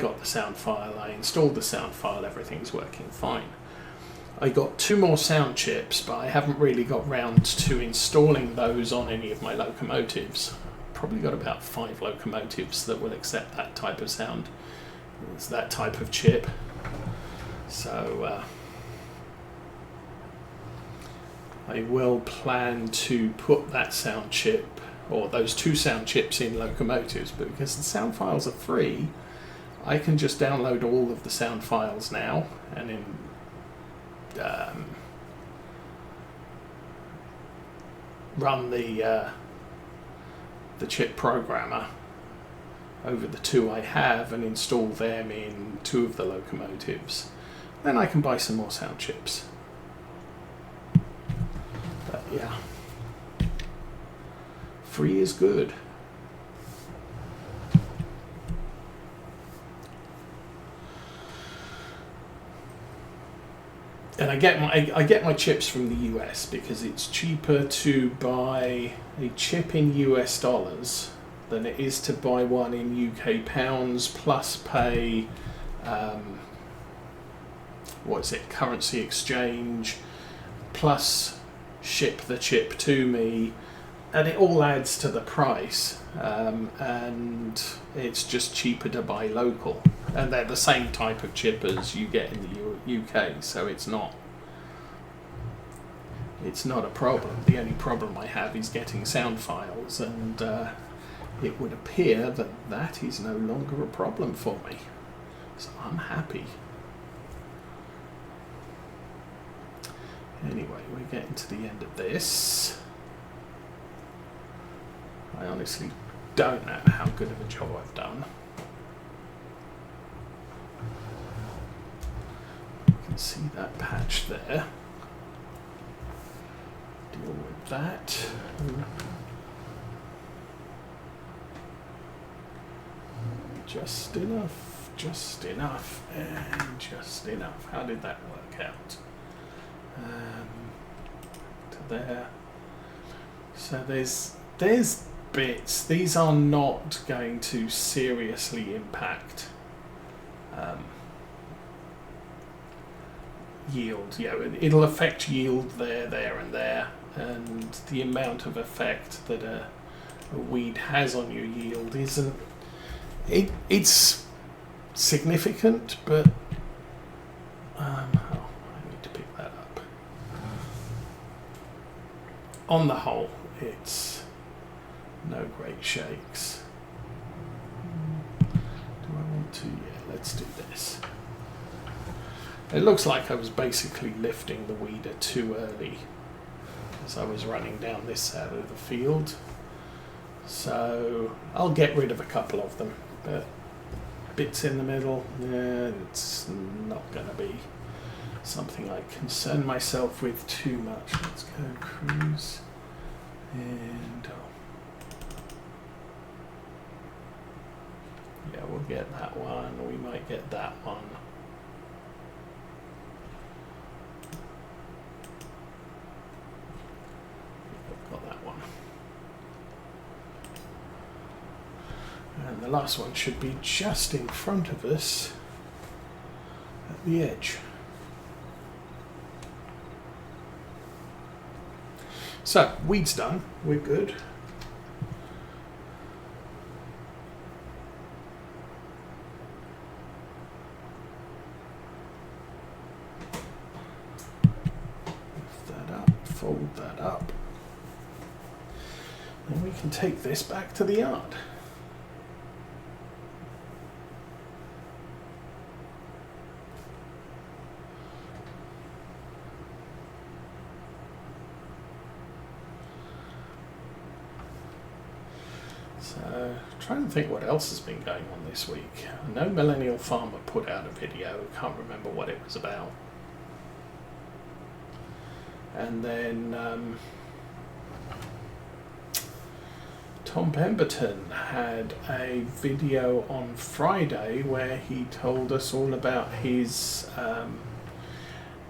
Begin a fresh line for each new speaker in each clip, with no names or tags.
got the sound file, I installed the sound file, everything's working fine. I got 2 more sound chips, but I haven't really got round to installing those on any of my locomotives. Probably got about 5 locomotives that will accept that type of sound. It's that type of chip. So I will plan to put that sound chip, or those 2 sound chips, in locomotives, but because the sound files are free, I can just download all of the sound files now, and in run the chip programmer over the 2 I have and install them in 2 of the locomotives. Then I can buy some more sound chips. But yeah, free is good. And I get my chips from the US because it's cheaper to buy a chip in US dollars than it is to buy one in UK pounds plus pay currency exchange, plus ship the chip to me, and it all adds to the price, and it's just cheaper to buy local, and they're the same type of chip as you get in the UK, so it's not a problem. The only problem I have is getting sound files, and it would appear that that is no longer a problem for me, so I'm happy. Anyway, we're getting to the end of this. I honestly don't know how good of a job I've done. You can see that patch there. Deal with that. Just enough, and just enough. How did that work out? To there. So there's bits. These are not going to seriously impact yield. Yeah, it'll affect yield there, and there, and the amount of effect that a weed has on your yield isn't. It's significant, but I need to pick that up. On the whole, it's no great shakes. Do I want to? Yeah, let's do this. It looks like I was basically lifting the weeder too early as I was running down this side of the field. So I'll get rid of a couple of them, but bits in the middle, yeah, it's not going to be something I concern myself with too much. Let's go cruise, and yeah, we'll get that one. We might get that one. Got that one. And the last one should be just in front of us at the edge. So, weed's done. We're good. Lift that up, fold that up. And we can take this back to the yard. So, trying to think what else has been going on this week. I know Millennial Farmer put out a video, can't remember what it was about. And then Tom Pemberton had a video on Friday where he told us all about his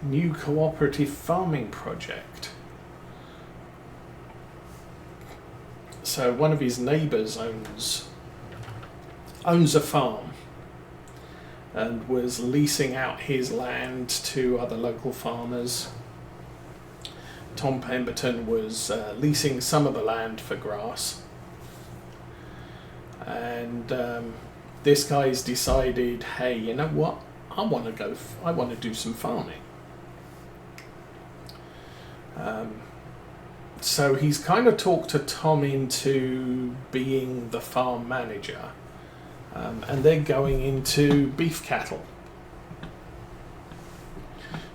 new cooperative farming project. So one of his neighbours owns a farm, and was leasing out his land to other local farmers. Tom Pemberton was leasing some of the land for grass, and this guy's decided, hey, you know what? I want to do some farming. So he's kind of talked to Tom into being the farm manager, and they're going into beef cattle.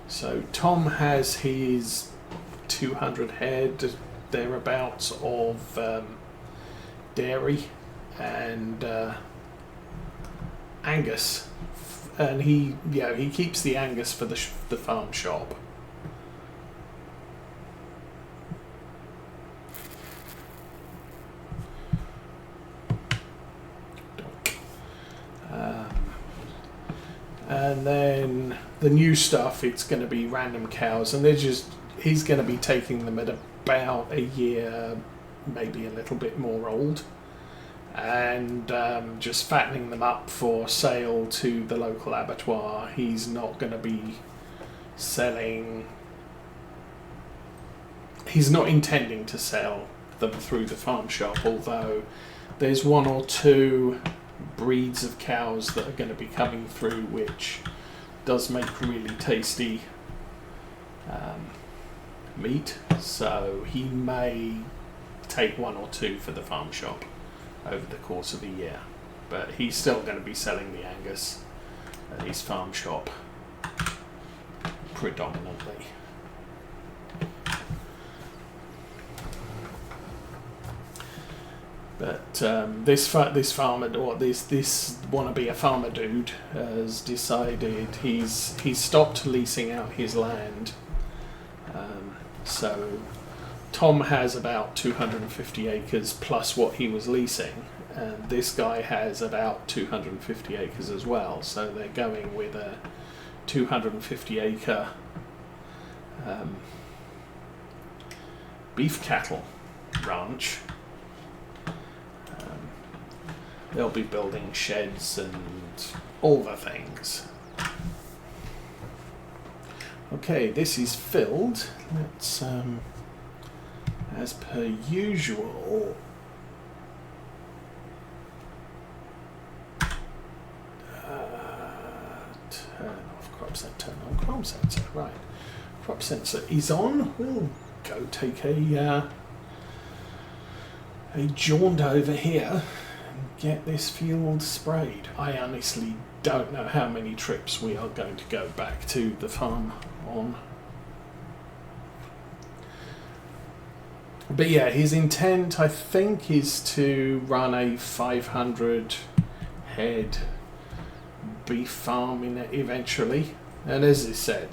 So Tom has his 200 head thereabouts of dairy and Angus, and he keeps the Angus for the farm shop. And then the new stuff, it's going to be random cows, and he's going to be taking them at about a year, maybe a little bit more old, and just fattening them up for sale to the local abattoir. He's not going to be selling, he's not intending to sell them through the farm shop, although there's one or two breeds of cows that are going to be coming through, which does make really tasty meat, so he may take one or two for the farm shop over the course of a year, but he's still going to be selling the Angus at his farm shop predominantly. But this farmer, or this wannabe a farmer dude, has decided he's stopped leasing out his land. So Tom has about 250 acres plus what he was leasing, and this guy has about 250 acres as well. So they're going with a 250 acre beef cattle ranch. They'll be building sheds and all the things. Okay, this is filled. Let's, as per usual, turn off crop sensor, turn on crop sensor. Right, crop sensor is on. We'll go take a jaunt over here. Get this field sprayed. I honestly don't know how many trips we are going to go back to the farm on. But yeah, his intent, I think, is to run a 500 head beef farm in it eventually. And as I said,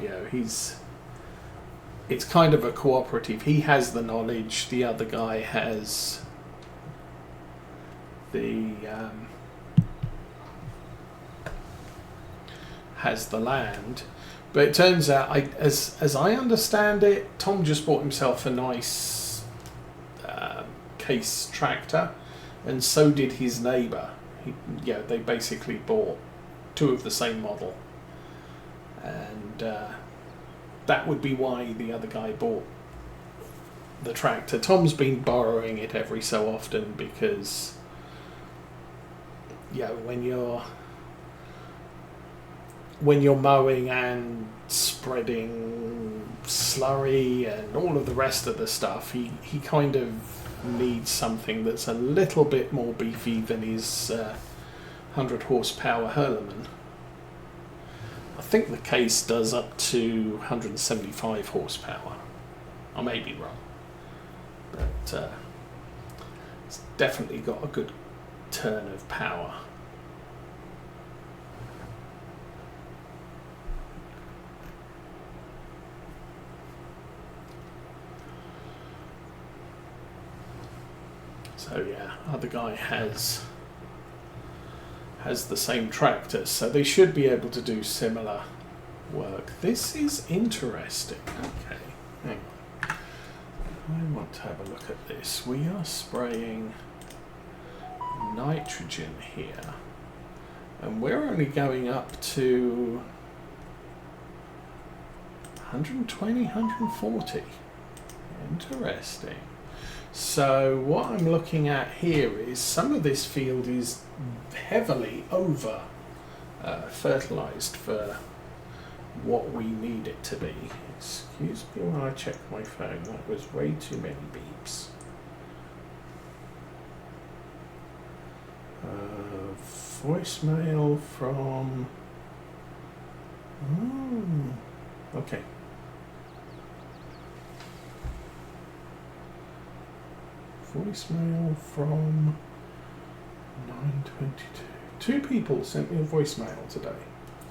it's kind of a cooperative. He has the knowledge, the other guy has the land, but it turns out, as I understand it, Tom just bought himself a nice case tractor, and so did his neighbour. They basically bought two of the same model, and that would be why the other guy bought the tractor. Tom's been borrowing it every so often because when you're mowing and spreading slurry and all of the rest of the stuff, he kind of needs something that's a little bit more beefy than his 100 horsepower Hurleman. I think the case does up to 175 horsepower. I may be wrong, but it's definitely got a good turn of power. So yeah, other guy has the same tractor, so they should be able to do similar work. This is interesting. Okay, hang on. I want to have a look at this. We are spraying nitrogen here, And we're only going up to 120, 140. Interesting. So what I'm looking at here is some of this field is heavily over fertilized for what we need it to be. Excuse me while I check my phone. That was way too many beeps. Voicemail from... okay. Voicemail from 9:22. Two people sent me a voicemail today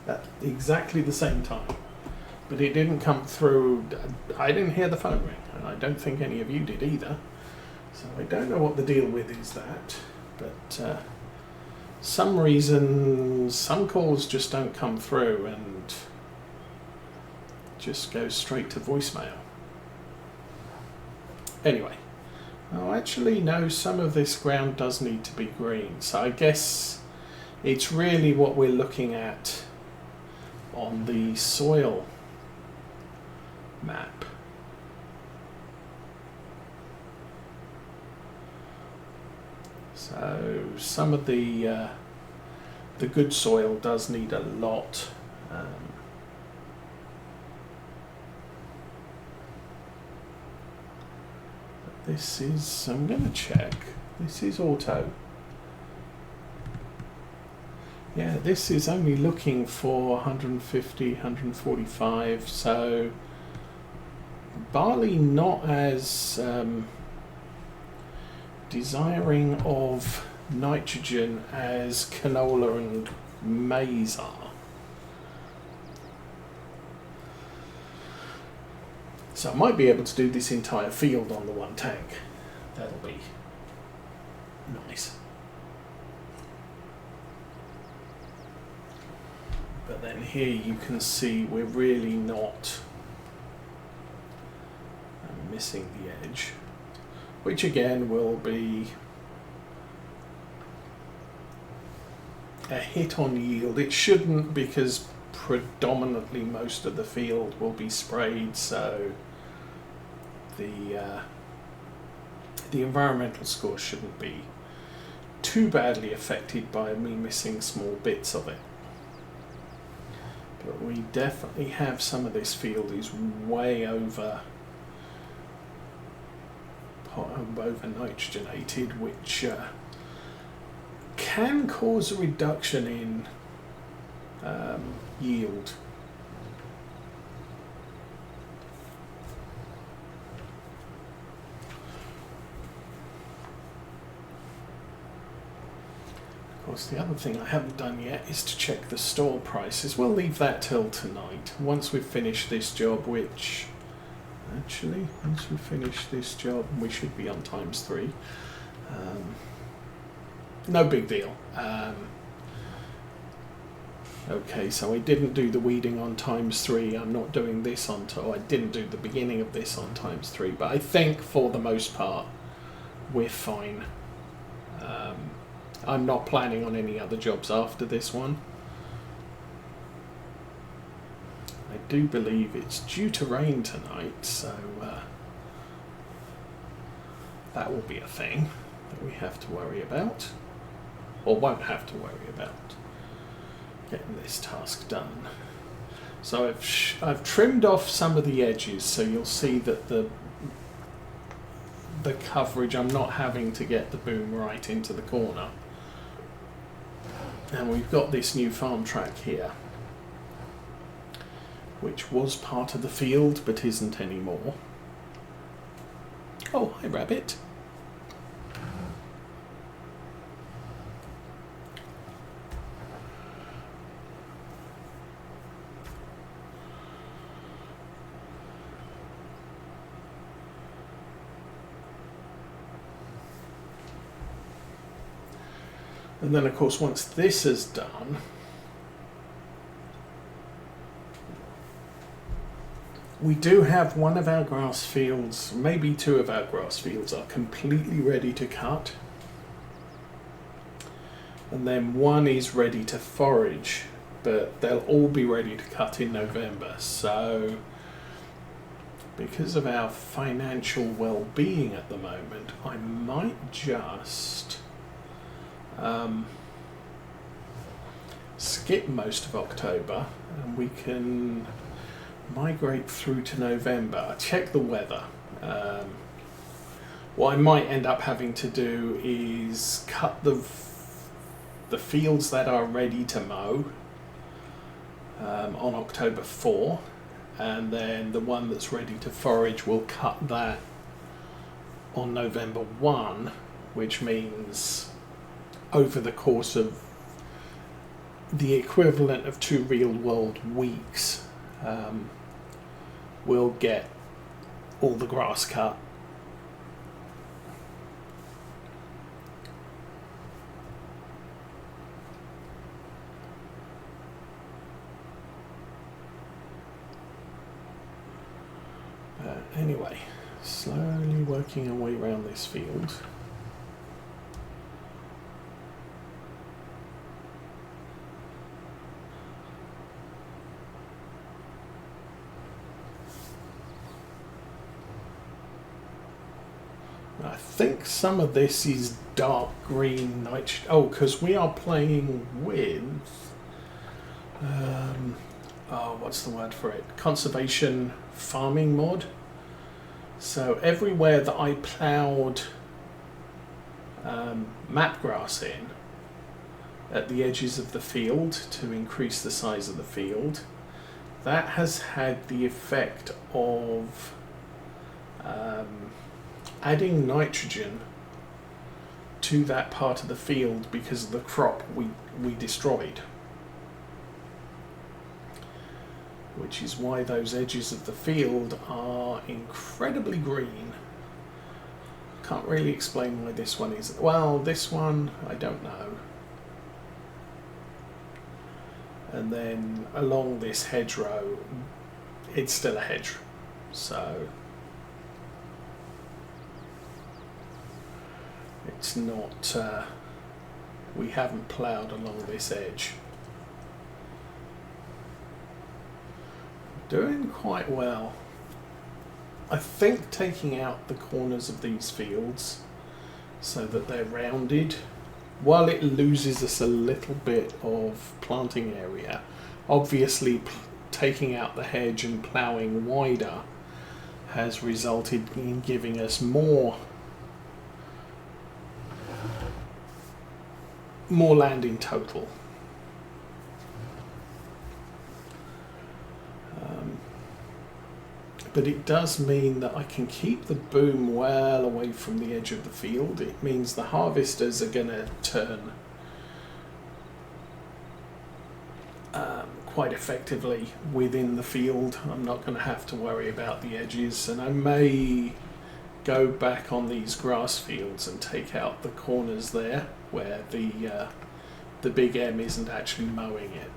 at exactly the same time, but it didn't come through. I didn't hear the phone ring, and I don't think any of you did either. So I don't know what the deal with is that, but some reason some calls just don't come through and just go straight to voicemail. Anyway. Oh, actually, no, some of this ground does need to be green. So I guess it's really what we're looking at on the soil map. So some of the good soil does need a lot. This is, I'm going to check, this is auto. Yeah, this is only looking for 150, 145, so barley not as desiring of nitrogen as canola and maize are. So I might be able to do this entire field on the one tank. That'll be nice. But then here you can see we're really not missing the edge, which again will be a hit on yield. It shouldn't, because predominantly most of the field will be sprayed, so the environmental score shouldn't be too badly affected by me missing small bits of it. But we definitely have some of this field is way over nitrogenated, which can cause a reduction in yield. Of course, the other thing I haven't done yet is to check the store prices. We'll leave that till tonight, once we've finished this job, which actually, once we finish this job, we should be on ×3. No big deal. Okay, so I didn't do the weeding on ×3. I'm not doing this on I didn't do the beginning of this on ×3, but I think for the most part we're fine. I'm not planning on any other jobs after this one. I do believe it's due to rain tonight, so that will be a thing that we have to worry about, or won't have to worry about, getting this task done. So I've trimmed off some of the edges, so you'll see that the coverage, I'm not having to get the boom right into the corner. And we've got this new farm track here, which was part of the field but isn't anymore. Oh, hi rabbit. And then, of course, once this is done, we do have one of our grass fields, maybe two of our grass fields are completely ready to cut. and then one is ready to forage, but they'll all be ready to cut in November. So because of our financial well-being at the moment, I might just skip most of October and we can migrate through to November. Check the weather. What I might end up having to do is cut the fields that are ready to mow on October 4, and then the one that's ready to forage will cut that on November 1, which means over the course of the equivalent of 2 real-world weeks, we'll get all the grass cut. Anyway, slowly working our way around this field. I think some of this is dark green nitrogen. Oh, because we are playing with what's the word for it? Conservation farming mod. So everywhere that I ploughed map grass in at the edges of the field to increase the size of the field, that has had the effect of adding nitrogen to that part of the field because of the crop we destroyed. Which is why those edges of the field are incredibly green. Can't really explain why this one is. Well, this one, I don't know. And then along this hedgerow, it's still a hedge. So it's not, we haven't ploughed along this edge. Doing quite well. I think taking out the corners of these fields so that they're rounded, while it loses us a little bit of planting area, obviously taking out the hedge and ploughing wider has resulted in giving us more land in total. But it does mean that I can keep the boom well away from the edge of the field. It means the harvesters are going to turn quite effectively within the field. I'm not going to have to worry about the edges, and I may go back on these grass fields and take out the corners there where the big M isn't actually mowing it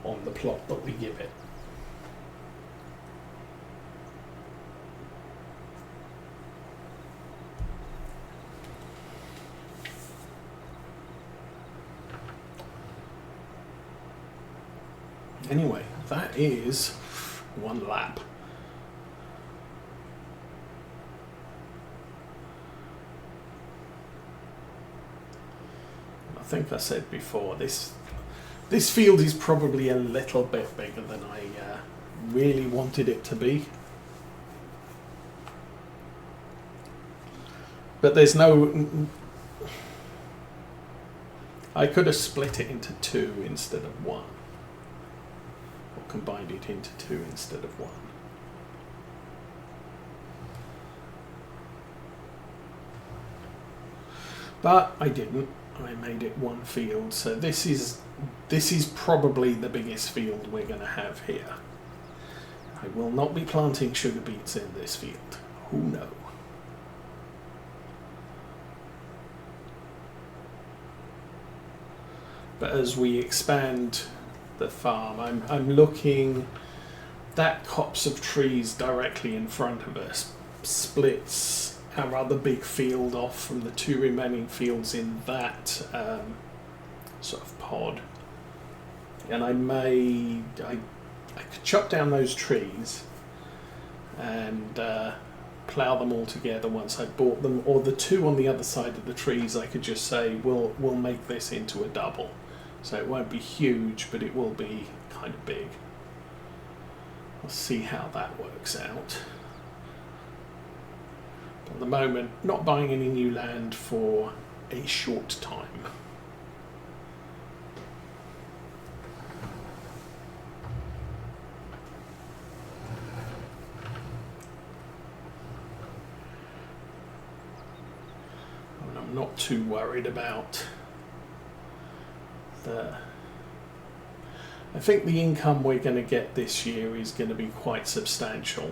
on the plot that we give it. Anyway, that is one lap. I think I said before, this field is probably a little bit bigger than I really wanted it to be. But there's no... I could have split it into 2 instead of 1. Or combined it into 2 instead of 1. But I didn't. I made it one field, so this is probably the biggest field we're going to have here. I will not be planting sugar beets in this field. Who knows? But as we expand the farm, I'm looking, that copse of trees directly in front of us splits our other big field off from the 2 remaining fields in that sort of pod. And I could chop down those trees and plough them all together once I bought them, or the 2 on the other side of the trees I could just say we'll make this into a double. So it won't be huge, but it will be kind of big. We'll see how that works out. At the moment, not buying any new land for a short time. And I'm not too worried about I think the income we're going to get this year is going to be quite substantial.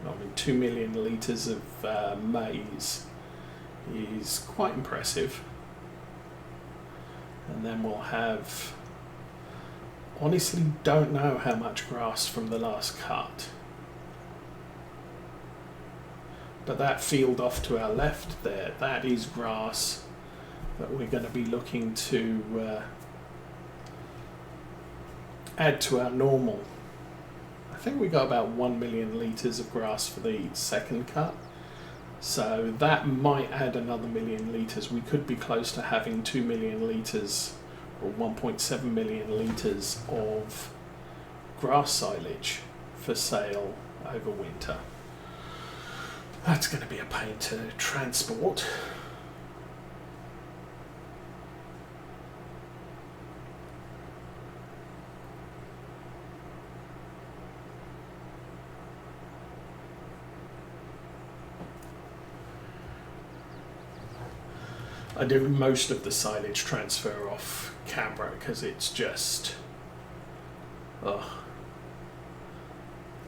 I mean, 2 million litres of maize is quite impressive. And then we'll have, honestly don't know how much grass from the last cut. But that field off to our left there, that is grass that we're going to be looking to add to our normal. I think we got about 1 million litres of grass for the second cut, so that might add another 1 million litres. We could be close to having 2 million litres or 1.7 million litres of grass silage for sale over winter. That's going to be a pain to transport. I do most of the silage transfer off camera because it's just, I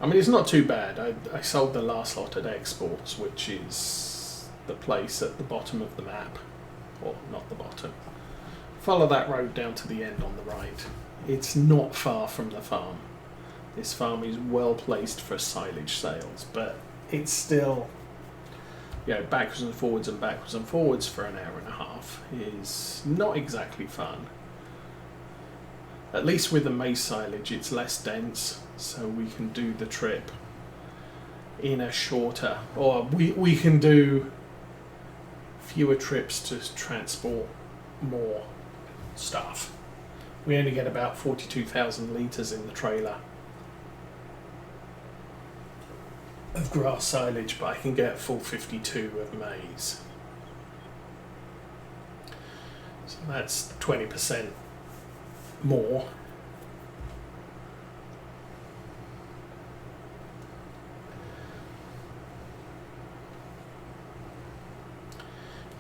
mean, it's not too bad. I sold the last lot at Exports, which is the place at the bottom of the map, or not the bottom. Follow that road down to the end on the right. It's not far from the farm. This farm is well placed for silage sales, but it's still, you know, backwards and forwards for an hour and a half is not exactly fun. At least with the maize silage, it's less dense, so we can do the trip in a shorter, or we can do fewer trips to transport more stuff. We only get about 42,000 litres in the trailer of grass silage, but I can get full 52 of maize. So that's 20% more.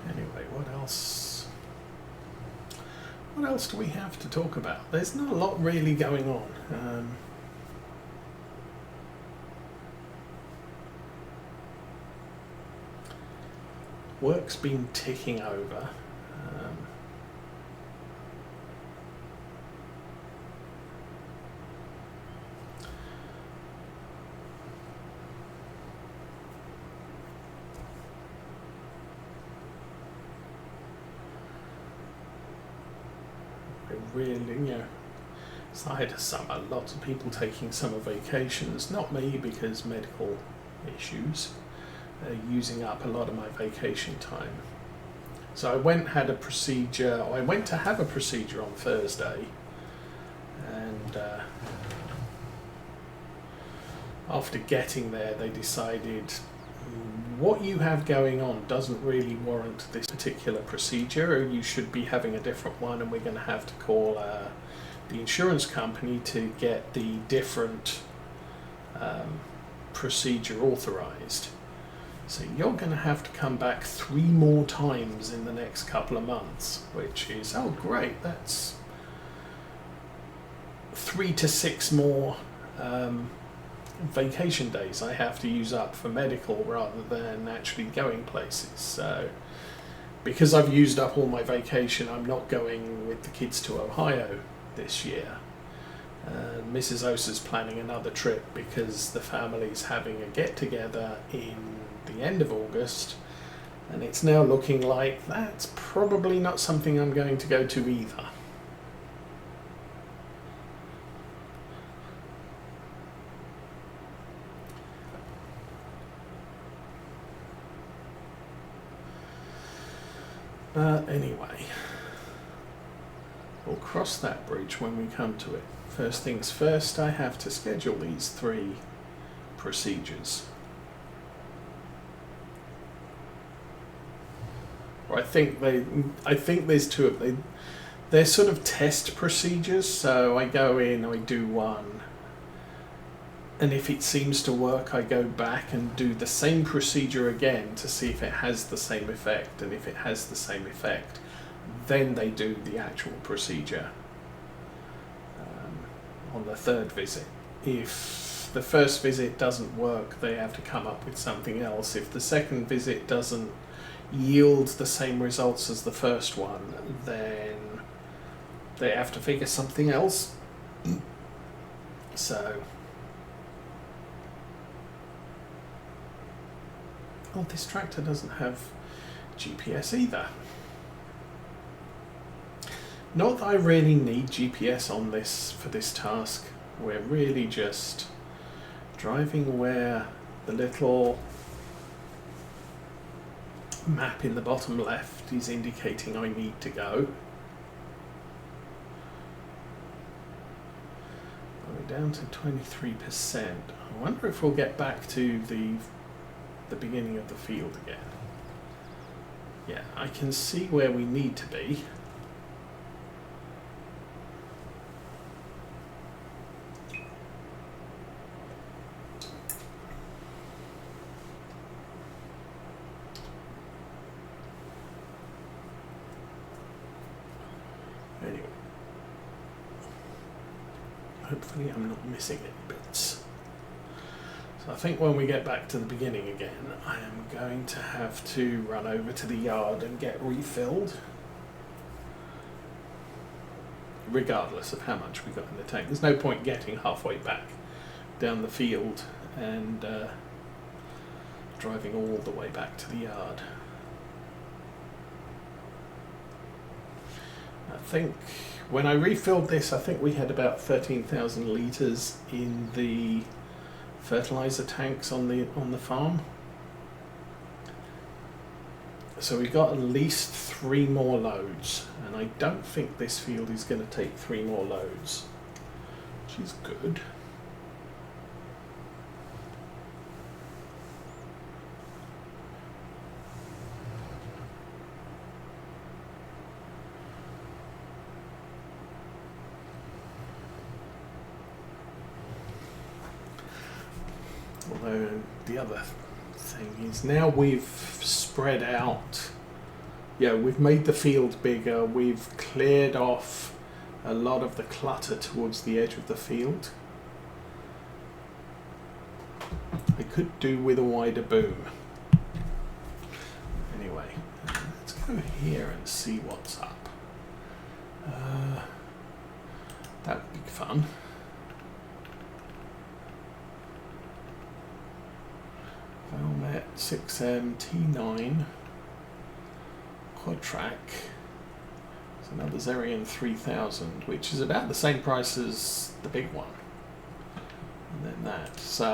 Anyway, what else? What else do we have to talk about? There's not a lot really going on. Work's been ticking over. Really, you know, side of summer, lots of people taking summer vacations. Not me, because medical issues. Using up a lot of my vacation time. So I went to have a procedure on Thursday, and after getting there they decided what you have going on doesn't really warrant this particular procedure, or you should be having a different one, and we're going to have to call the insurance company to get the different procedure authorized. So you're going to have to come back 3 more times in the next couple of months, which is, oh great, that's 3 to 6 more vacation days I have to use up for medical rather than actually going places. So because I've used up all my vacation, I'm not going with the kids to Ohio this year. Mrs. Osa's planning another trip because the family's having a get-together in the end of August, And it's now looking like that's probably not something I'm going to go to either. Anyway, we'll cross that bridge when we come to it. First things first, I have to schedule these 3 procedures. Or I think there's 2 of them. They're sort of test procedures, so I go in, I do one, and if it seems to work, I go back and do the same procedure again to see if it has the same effect, and if it has the same effect, then they do the actual procedure on the 3rd visit. If the first visit doesn't work, they have to come up with something else. If the second visit doesn't yield the same results as the first one, then they have to figure something else. So, oh, this tractor doesn't have GPS either. Not that I really need GPS on this for this task. We're really just driving where the little map in the bottom left is indicating I need to go. We're down to 23%. I wonder if we'll get back to the beginning of the field again. Yeah, I can see where we need to be. Anyway, hopefully I'm not missing any bits. So I think when we get back to the beginning again, I am going to have to run over to the yard and get refilled, regardless of how much we got in the tank. There's no point getting halfway back down the field and driving all the way back to the yard. I think when I refilled this, I think we had about 13,000 litres in the fertilizer tanks on the farm. So we got at least 3 more loads, and I don't think this field is going to take 3 more loads, which is good. Although the other thing is now we've spread out, we've made the field bigger, we've cleared off a lot of the clutter towards the edge of the field. I could do with a wider boom. Anyway, let's go here and see what's up. That would be fun. Valmet 6M T9 quad track. It's another Xerion 3000, which is about the same price as the big one. And then that. So